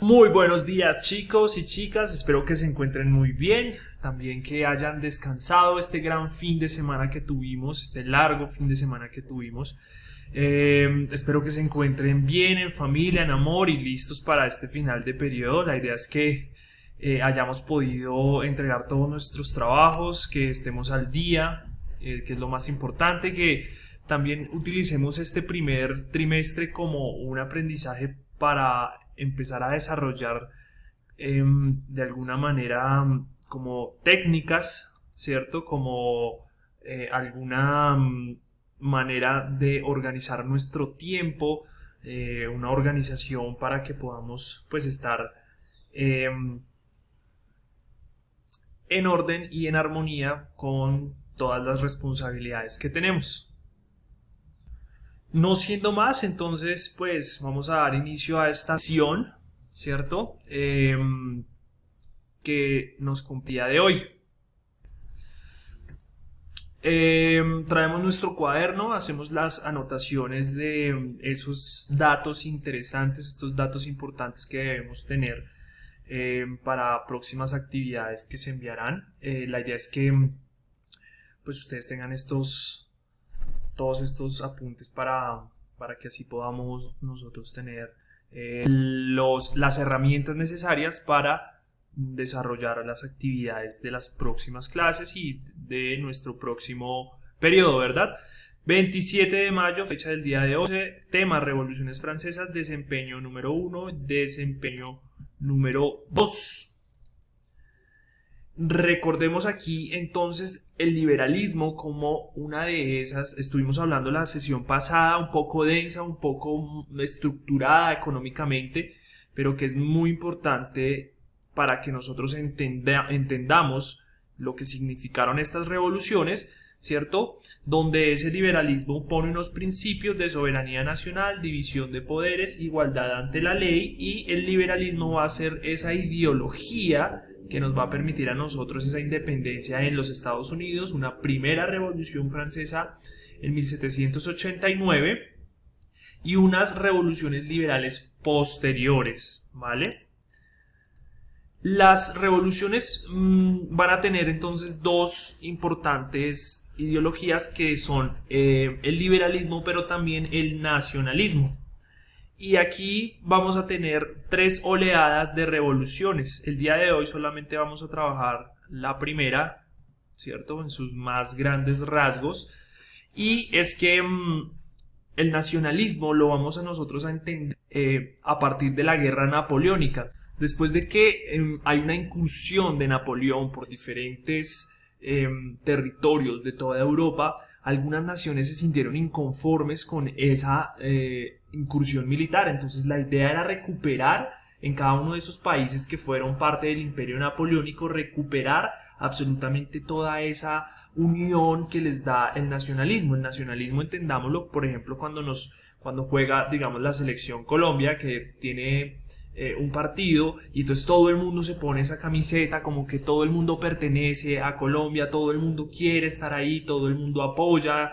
Muy buenos días chicos y chicas, espero que se encuentren muy bien, también que hayan descansado este gran fin de semana que tuvimos, este largo fin de semana que tuvimos. Espero que se encuentren bien en familia, en amor y listos para este final de periodo. La idea es que hayamos podido entregar todos nuestros trabajos, que estemos al día, que es lo más importante, que también utilicemos este primer trimestre como un aprendizaje para empezar a desarrollar de alguna manera como técnicas, ¿cierto? Como alguna manera de organizar nuestro tiempo, una organización para que podamos pues estar en orden y en armonía con todas las responsabilidades que tenemos. No siendo más, entonces pues vamos a dar inicio a esta sesión, ¿cierto? Que nos compía de hoy. Traemos nuestro cuaderno, hacemos las anotaciones de esos datos interesantes, estos datos importantes que debemos tener para próximas actividades que se enviarán. La idea es que pues ustedes tengan todos estos apuntes para que así podamos nosotros tener las herramientas necesarias para desarrollar las actividades de las próximas clases y de nuestro próximo periodo, ¿verdad? 27 de mayo, fecha del día de hoy, tema Revoluciones Francesas, desempeño número 1, desempeño número 2. Recordemos aquí entonces el liberalismo como una de esas, estuvimos hablando la sesión pasada, un poco densa, un poco estructurada económicamente, pero que es muy importante para que nosotros entendamos lo que significaron estas revoluciones, ¿cierto? Donde ese liberalismo pone unos principios de soberanía nacional, división de poderes, igualdad ante la ley, y el liberalismo va a ser esa ideología que nos va a permitir a nosotros esa independencia en los Estados Unidos, una primera revolución francesa en 1789 y unas revoluciones liberales posteriores, ¿vale? Las revoluciones van a tener entonces dos importantes ideologías que son el liberalismo pero también el nacionalismo. Y aquí vamos a tener tres oleadas de revoluciones. El día de hoy solamente vamos a trabajar la primera, ¿cierto? En sus más grandes rasgos. Y es que el nacionalismo lo vamos a nosotros a entender a partir de la guerra napoleónica. Después de que hay una incursión de Napoleón por diferentes territorios de toda Europa, algunas naciones se sintieron inconformes con esa incursión militar. Entonces la idea era recuperar en cada uno de esos países que fueron parte del imperio napoleónico, recuperar absolutamente toda esa unión que les da el nacionalismo. El nacionalismo, entendámoslo, por ejemplo, cuando juega, digamos, la selección Colombia, que tiene un partido, y entonces todo el mundo se pone esa camiseta, como que todo el mundo pertenece a Colombia, todo el mundo quiere estar ahí, todo el mundo apoya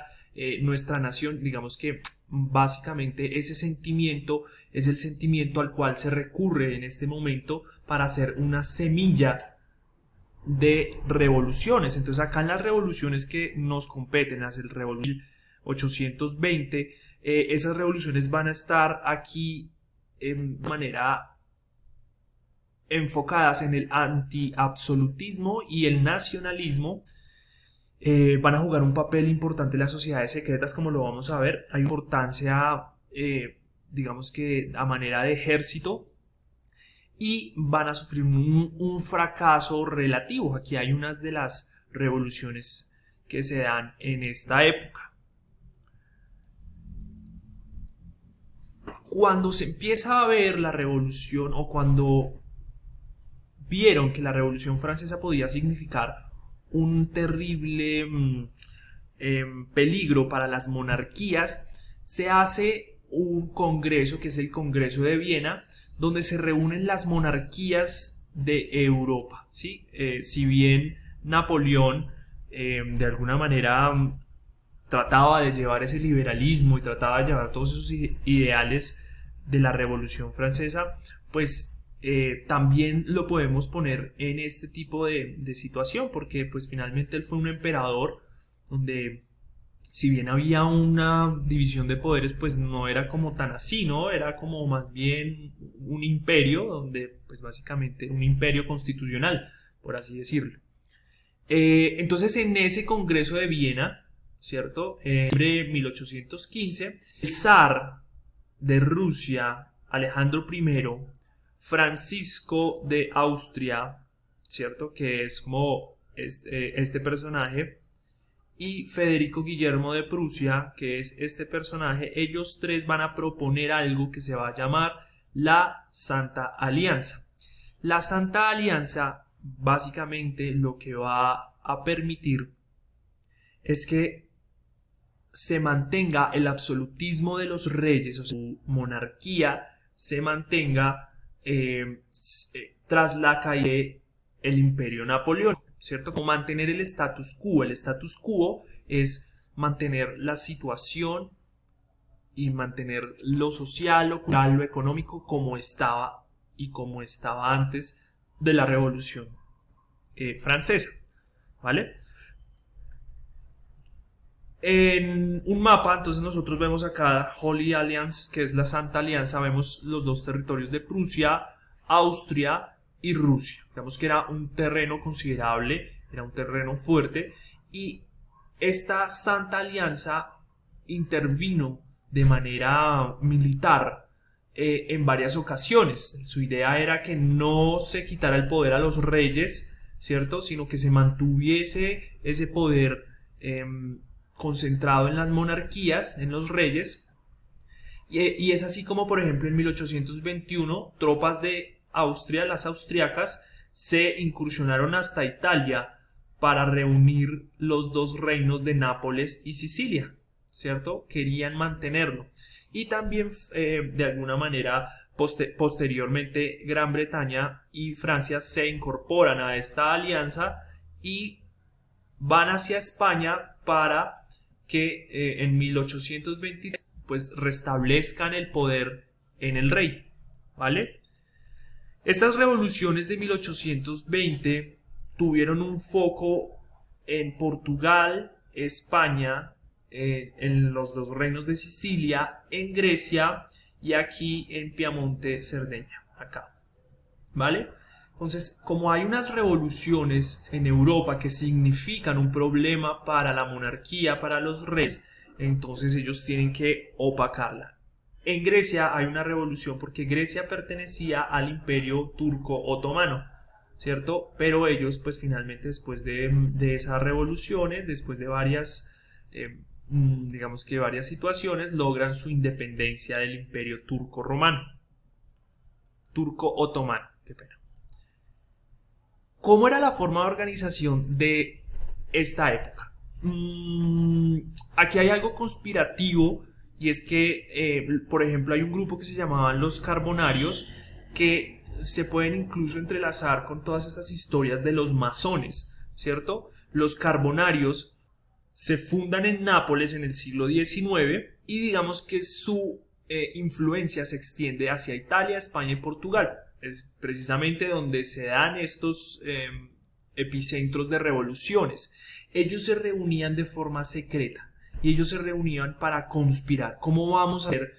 nuestra nación. Digamos que básicamente ese sentimiento es el sentimiento al cual se recurre en este momento para hacer una semilla de revoluciones. Entonces acá en las revoluciones que nos competen, las del revolución 1820, esas revoluciones van a estar aquí de manera enfocadas en el antiabsolutismo y el nacionalismo. Van a jugar un papel importante en las sociedades secretas, como lo vamos a ver. Hay importancia, digamos que a manera de ejército, y van a sufrir un fracaso relativo. Aquí hay unas de las revoluciones que se dan en esta época. Cuando se empieza a ver la revolución, o cuando vieron que la Revolución Francesa podía significar un terrible peligro para las monarquías, se hace un congreso, que es el Congreso de Viena, donde se reúnen las monarquías de Europa, ¿sí? Si bien Napoleón de alguna manera trataba de llevar ese liberalismo y trataba de llevar todos esos ideales de la Revolución Francesa, pues también lo podemos poner en este tipo de situación, porque pues finalmente él fue un emperador donde, si bien había una división de poderes, pues no era como tan así, ¿no? Era como más bien un imperio, donde pues básicamente un imperio constitucional, por así decirlo. Entonces en ese Congreso de Viena, ¿cierto? En 1815, el zar de Rusia, Alejandro I, Francisco de Austria, ¿cierto? Que es como este personaje, y Federico Guillermo de Prusia, que es este personaje, ellos tres van a proponer algo que se va a llamar la Santa Alianza. La Santa Alianza básicamente lo que va a permitir es que se mantenga el absolutismo de los reyes, o sea, su monarquía se mantenga tras la caída del Imperio Napoleónico, ¿cierto? Como mantener el status quo. El status quo es mantener la situación y mantener lo social, lo cultural, lo económico como estaba y como estaba antes de la Revolución Francesa, ¿vale? En un mapa, entonces nosotros vemos acá Holy Alliance, que es la Santa Alianza, vemos los dos territorios de Prusia, Austria y Rusia. Digamos que era un terreno considerable, era un terreno fuerte, y esta Santa Alianza intervino de manera militar en varias ocasiones. Su idea era que no se quitara el poder a los reyes, ¿cierto? Sino que se mantuviese ese poder concentrado en las monarquías, en los reyes, y es así como, por ejemplo, en 1821 tropas de Austria, las austriacas, se incursionaron hasta Italia para reunir los dos reinos de Nápoles y Sicilia, ¿cierto? Querían mantenerlo. Y también, de alguna manera, posteriormente, Gran Bretaña y Francia se incorporan a esta alianza y van hacia España para que en 1823 pues restablezcan el poder en el rey, ¿vale? Estas revoluciones de 1820 tuvieron un foco en Portugal, España, en los dos reinos de Sicilia, en Grecia y aquí en Piamonte, Cerdeña, acá, ¿vale? Entonces, como hay unas revoluciones en Europa que significan un problema para la monarquía, para los reyes, entonces ellos tienen que opacarla. En Grecia hay una revolución porque Grecia pertenecía al Imperio Turco Otomano, ¿cierto? Pero ellos, pues finalmente, después de esas revoluciones, después de varias, digamos que varias situaciones, logran su independencia del Imperio Turco Romano. Turco Otomano, qué pena. ¿Cómo era la forma de organización de esta época? Aquí hay algo conspirativo, y es que, por ejemplo, hay un grupo que se llamaban los Carbonarios, que se pueden incluso entrelazar con todas estas historias de los masones, ¿cierto? Los Carbonarios se fundan en Nápoles en el siglo XIX y digamos que su influencia se extiende hacia Italia, España y Portugal. Es precisamente donde se dan estos epicentros de revoluciones. Ellos se reunían de forma secreta y ellos se reunían para conspirar. ¿Cómo vamos a hacer?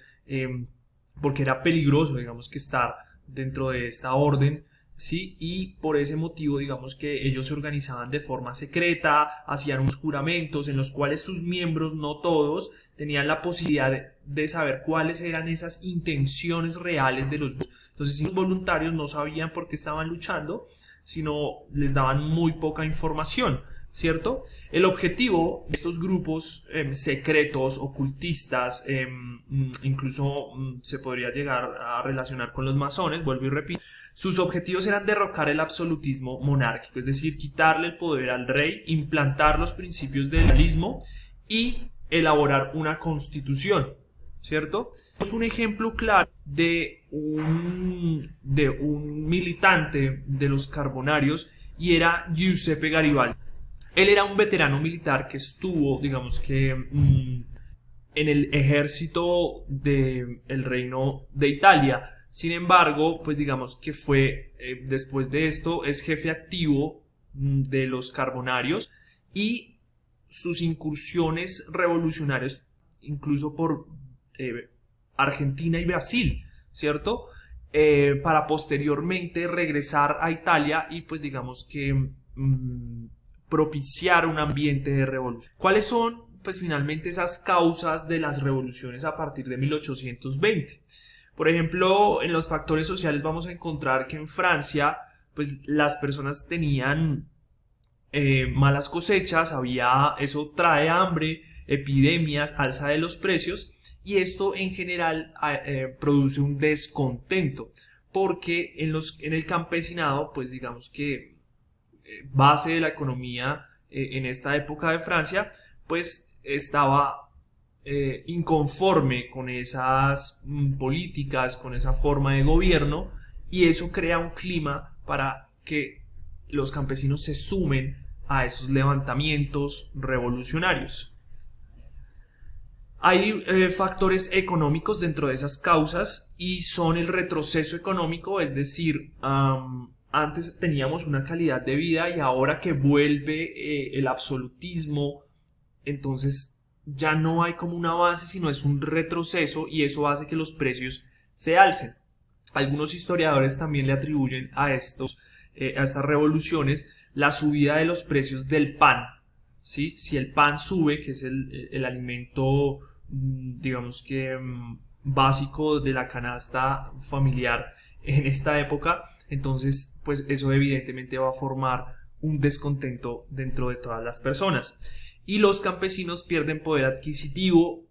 Porque era peligroso, digamos, que estar dentro de esta orden, ¿sí? Y por ese motivo, digamos que ellos se organizaban de forma secreta, hacían unos juramentos en los cuales sus miembros, no todos, tenían la posibilidad de saber cuáles eran esas intenciones reales de los grupos. Entonces, si los voluntarios no sabían por qué estaban luchando, sino les daban muy poca información, ¿cierto? El objetivo de estos grupos secretos, ocultistas, incluso se podría llegar a relacionar con los masones, vuelvo y repito, sus objetivos eran derrocar el absolutismo monárquico, es decir, quitarle el poder al rey, implantar los principios del realismo y elaborar una constitución, ¿cierto? Es un ejemplo claro de un militante de los Carbonarios y era Giuseppe Garibaldi. Él era un veterano militar que estuvo, digamos que, en el ejército del reino de Italia, Sin embargo, pues digamos que fue, después de esto, es jefe activo de los Carbonarios y sus incursiones revolucionarias, incluso por Argentina y Brasil, ¿cierto? Para posteriormente regresar a Italia y pues digamos que propiciar un ambiente de revolución. ¿Cuáles son pues finalmente esas causas de las revoluciones a partir de 1820? Por ejemplo, en los factores sociales vamos a encontrar que en Francia pues las personas tenían malas cosechas, eso trae hambre, epidemias, alza de los precios, y esto en general produce un descontento, porque en el campesinado, pues digamos que base de la economía en esta época de Francia, pues estaba inconforme con esas políticas, con esa forma de gobierno, y eso crea un clima para que los campesinos se sumen a esos levantamientos revolucionarios. Hay factores económicos dentro de esas causas y son el retroceso económico, es decir, antes teníamos una calidad de vida y ahora que vuelve el absolutismo, entonces ya no hay como un avance, sino es un retroceso, y eso hace que los precios se alcen. Algunos historiadores también le atribuyen a estas revoluciones la subida de los precios del pan, ¿sí? Si el pan sube, que es el alimento, digamos que básico de la canasta familiar en esta época, entonces pues eso evidentemente va a formar un descontento dentro de todas las personas. Y los campesinos pierden poder adquisitivo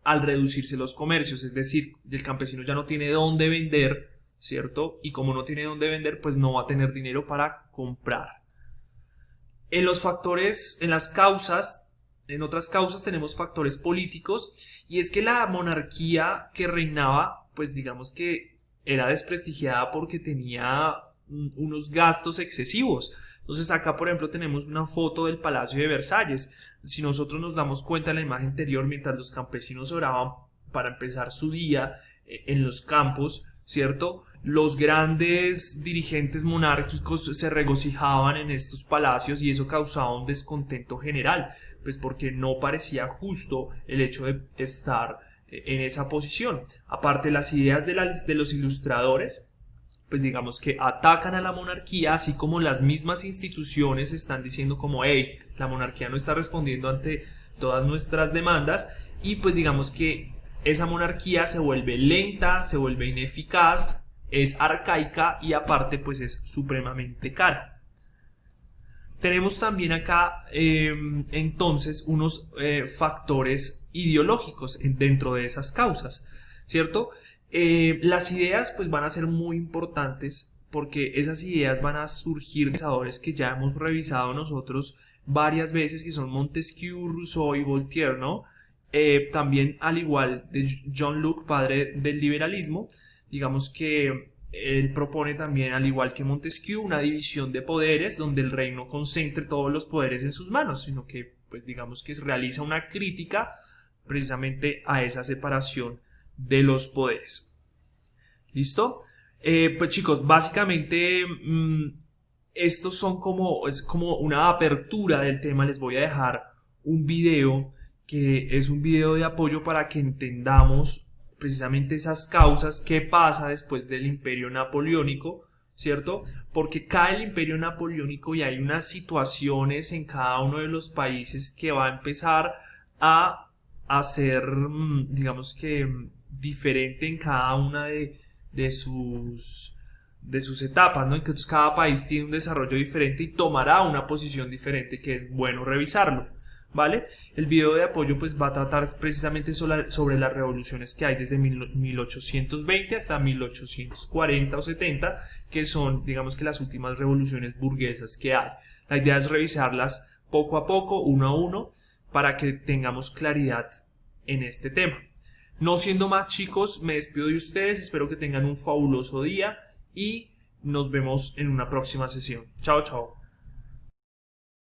al reducirse los comercios, es decir, el campesino ya no tiene dónde vender, ¿cierto? Y como no tiene dónde vender, pues no va a tener dinero para comprar. En otras causas tenemos factores políticos, y es que la monarquía que reinaba, pues digamos que era desprestigiada porque tenía unos gastos excesivos. Entonces acá, por ejemplo, tenemos una foto del Palacio de Versalles. Si nosotros nos damos cuenta en la imagen anterior, mientras los campesinos oraban para empezar su día en los campos, ¿cierto? Los grandes dirigentes monárquicos se regocijaban en estos palacios, y eso causaba un descontento general, pues porque no parecía justo el hecho de estar en esa posición. Aparte, las ideas de los ilustradores, pues digamos que atacan a la monarquía, así como las mismas instituciones están diciendo como, hey, la monarquía no está respondiendo ante todas nuestras demandas, y pues digamos que esa monarquía se vuelve lenta, se vuelve ineficaz, es arcaica y aparte pues es supremamente cara. Tenemos también acá entonces unos factores ideológicos dentro de esas causas, ¿cierto? Las ideas pues van a ser muy importantes, porque esas ideas van a surgir de pensadores que ya hemos revisado nosotros varias veces, que son Montesquieu, Rousseau y Voltaire, ¿no? También, al igual de John Locke, padre del liberalismo, digamos que él propone también, al igual que Montesquieu, una división de poderes donde el rey no concentre todos los poderes en sus manos, sino que pues digamos que realiza una crítica precisamente a esa separación de los poderes. ¿Listo? Pues chicos, básicamente estos son es como una apertura del tema. Les voy a dejar un video que es un video de apoyo para que entendamos precisamente esas causas, qué pasa después del Imperio Napoleónico, ¿cierto? Porque cae el Imperio Napoleónico y hay unas situaciones en cada uno de los países que va a empezar a ser, digamos que, diferente en cada una de sus etapas, ¿no? Entonces cada país tiene un desarrollo diferente y tomará una posición diferente, que es bueno revisarlo, ¿vale? El video de apoyo pues va a tratar precisamente sobre las revoluciones que hay desde 1820 hasta 1840 o 70, que son, digamos que, las últimas revoluciones burguesas que hay. La idea es revisarlas poco a poco, uno a uno, para que tengamos claridad en este tema. No siendo más, chicos, me despido de ustedes, espero que tengan un fabuloso día y nos vemos en una próxima sesión. Chao, chao.